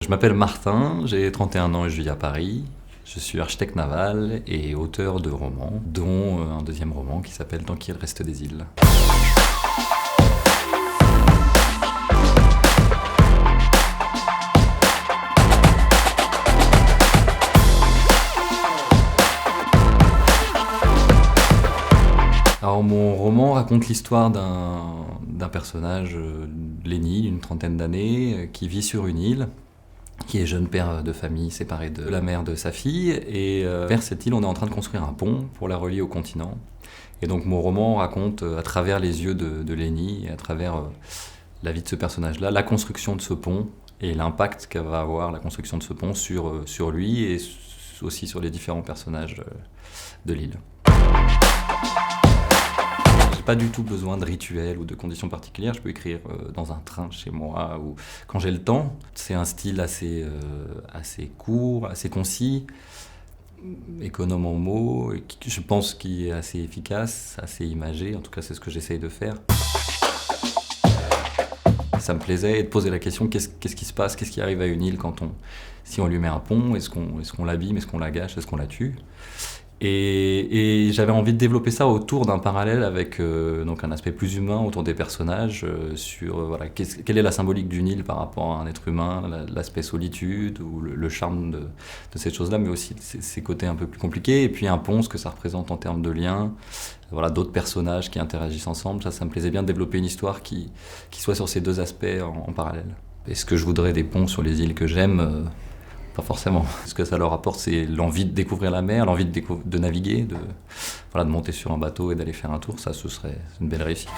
Je m'appelle Martin, j'ai 31 ans et je vis à Paris. Je suis architecte naval et auteur de romans, dont un deuxième roman qui s'appelle Tant qu'il reste des îles. Alors mon roman raconte l'histoire d'un personnage, Lenny, d'une trentaine d'années, qui vit sur une île, qui est jeune père de famille séparé de la mère de sa fille. Et vers cette île, on est en train de construire un pont pour la relier au continent. Et donc mon roman raconte, à travers les yeux de Lenny, et à travers la vie de ce personnage-là, la construction de ce pont et l'impact qu'a va avoir la construction de ce pont sur lui et aussi sur les différents personnages de l'île. J'ai pas du tout besoin de rituels ou de conditions particulières. Je peux écrire dans un train chez moi ou quand j'ai le temps. C'est un style assez court, assez concis, économe en mots, et je pense qu'il est assez efficace, assez imagé. En tout cas, c'est ce que j'essaye de faire. Ça me plaisait de poser la question, qu'est-ce qui se passe, qu'est-ce qui arrive à une île si on lui met un pont, est-ce qu'on l'abîme, est-ce qu'on la gâche, est-ce qu'on la tue ? Et j'avais envie de développer ça autour d'un parallèle avec donc un aspect plus humain autour des personnages, sur voilà, quelle est la symbolique d'une île par rapport à un être humain, l'aspect solitude ou le charme de cette chose-là, mais aussi ses côtés un peu plus compliqués, et puis un pont, ce que ça représente en termes de liens, voilà, d'autres personnages qui interagissent ensemble. Ça me plaisait bien de développer une histoire qui soit sur ces deux aspects en parallèle. Est-ce que je voudrais des ponts sur les îles que j'aime ? Pas forcément. Ce que ça leur apporte, c'est l'envie de découvrir la mer, l'envie de naviguer, de monter sur un bateau et d'aller faire un tour. Ça, ce serait une belle réussite.